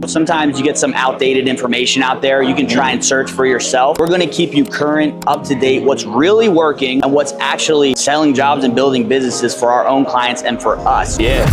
Sometimes you get some outdated information out there. You can try and search for yourself. We're going to keep you current, up to date, what's really working and what's actually selling jobs and building businesses for our own clients and for us. Yeah.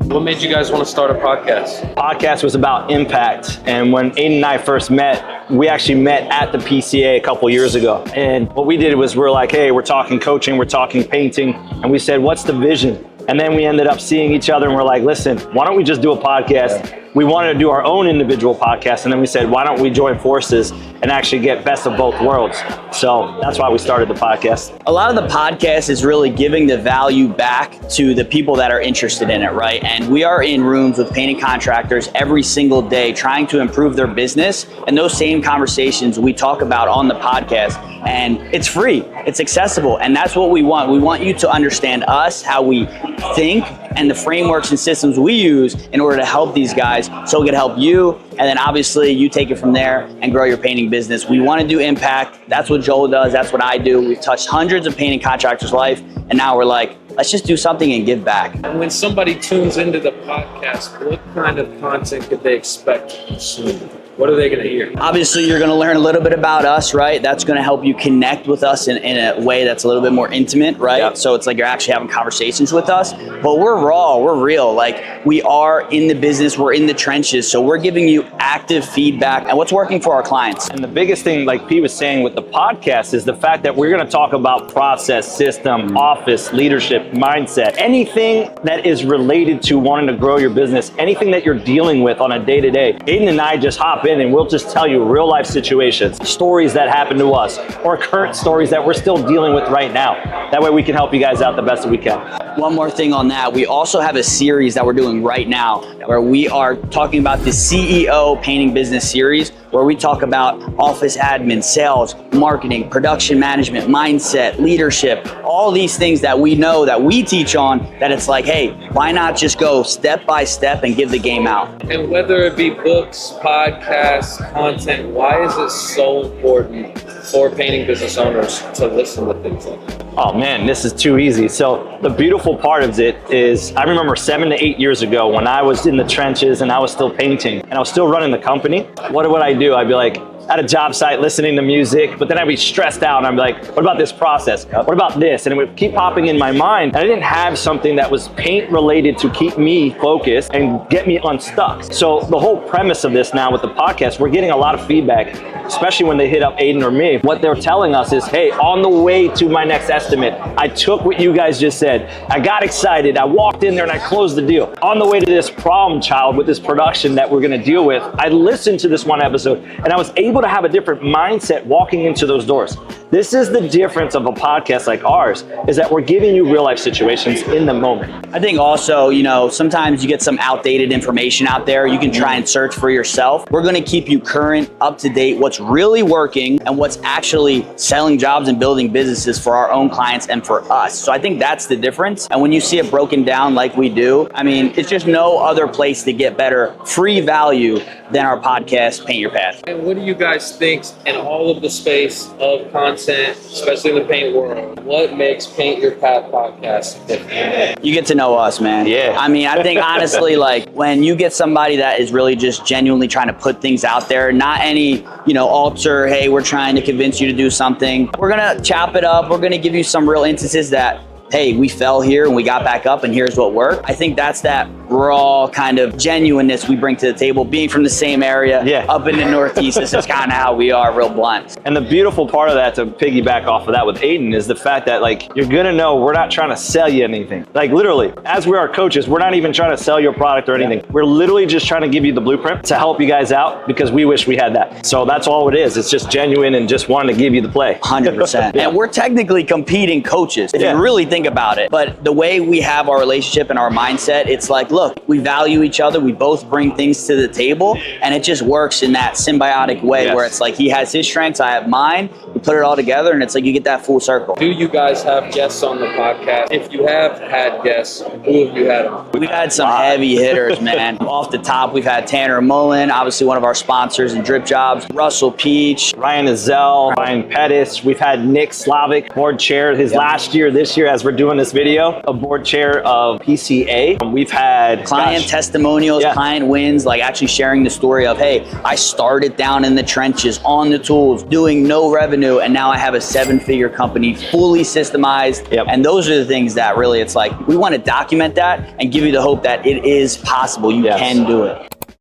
What made you guys want to start a podcast? Podcast was about impact. And when Aiden and I first met, we actually met at the PCA a couple years ago. And what we did was we're like, hey, we're talking coaching, we're talking painting. And we said, what's the vision? And then we ended up seeing each other and we're like, listen, why don't we just do a podcast? We wanted to do our own individual podcast. And then we said, why don't we join forces and actually get best of both worlds? So that's why we started the podcast. A lot of the podcast is really giving the value back to the people that are interested in it, right? And we are in rooms with painting contractors every single day trying to improve their business. And those same conversations we talk about on the podcast. And it's free, it's accessible. And that's what we want. We want you to understand us, how we think, and the frameworks and systems we use in order to help these guys so it can help you. And then obviously you take it from there and grow your painting business. We want to do impact. That's what Joel does. That's what I do. We've touched hundreds of painting contractors' life. And now we're like, let's just do something and give back. And when somebody tunes into the podcast, what kind of content could they expect to consume? What are they going to hear? Obviously, you're going to learn a little bit about us, right? That's going to help you connect with us in a way that's a little bit more intimate, right? Yep. So it's like you're actually having conversations with us, but we're raw, we're real. Like we are in the business, we're in the trenches. So we're giving you active feedback and what's working for our clients. And the biggest thing, like P was saying with the podcast, is the fact that we're going to talk about process, system, office, leadership, mindset, anything that is related to wanting to grow your business, anything that you're dealing with on a day-to-day. Aiden and I just hop in and we'll just tell you real life situations, stories that happened to us, or current stories that we're still dealing with right now. That way we can help you guys out the best that we can. One more thing on that, we also have a series that we're doing right now where we are talking about the CEO Painting Business Series, where we talk about office admin, sales, marketing, production management, mindset, leadership, all these things that we know that we teach on, that it's like, hey, why not just go step by step and give the game out? And whether it be books, podcasts, content, why is it so important for painting business owners to listen to things like that? Oh man, this is too easy. So the beautiful part of it is, I remember 7 to 8 years ago when I was in the trenches and I was still painting and I was still running the company. What would I do? I'd be like, at a job site listening to music, but then I'd be stressed out and I'd be like, what about this process? What about this? And it would keep popping in my mind. I didn't have something that was paint related to keep me focused and get me unstuck. So the whole premise of this now with the podcast, we're getting a lot of feedback, especially when they hit up Aiden or me. What they're telling us is, hey, on the way to my next estimate, I took what you guys just said. I got excited. I walked in there and I closed the deal. On the way to this problem child with this production that we're gonna deal with, I listened to this one episode and I was able to have a different mindset walking into those doors. This is the difference of a podcast like ours, is that we're giving you real life situations in the moment. I think also, sometimes you get some outdated information out there. You can try and search for yourself. We're going to keep you current, up to date, what's really working and what's actually selling jobs and building businesses for our own clients and for us. So I think that's the difference. And when you see it broken down like we do, I mean, it's just no other place to get better free value than our podcast, Paint Your Path. And what do you guys think in all of the space of content, especially in the paint world, what makes Paint Your Path podcast different? You get to know us, man. Yeah. I mean, I think honestly, like when you get somebody that is really just genuinely trying to put things out there, not any, alter, hey, we're trying to convince you to do something. We're going to chop it up. We're going to give you some real instances that, hey, we fell here and we got back up and here's what worked. I think that's that raw kind of genuineness we bring to the table, being from the same area, up in the Northeast. This is kind of how we are, real blunt. And the beautiful part of that, to piggyback off of that with Aiden, is the fact that you're gonna know we're not trying to sell you anything. Literally, as we are coaches, we're not even trying to sell your product or anything. We're literally just trying to give you the blueprint to help you guys out because we wish we had that. So that's all it is. It's just genuine and just wanting to give you the play. 100%. And we're technically competing coaches, if you really think about it. But the way we have our relationship and our mindset, it's like, look, we value each other. We both bring things to the table and it just works in that symbiotic way where it's like he has his strengths, I have mine. we put it all together, and it's like you get that full circle. Do you guys have guests on the podcast? If you have had guests, who have you had on? We've had some heavy hitters, man. Off the top, we've had Tanner Mullen, obviously one of our sponsors in DripJobs, Russell Peach, Ryan Azell, Ryan Pettis. We've had Nick Slavic, board chair his last year, this year as we're doing this video, a board chair of PCA. We've had client testimonials, client wins, like actually sharing the story of, hey, I started down in the trenches on the tools, doing no revenue, and now I have a 7-figure company fully systemized. And those are the things that really, it's like, we want to document that and give you the hope that it is possible. You can do it.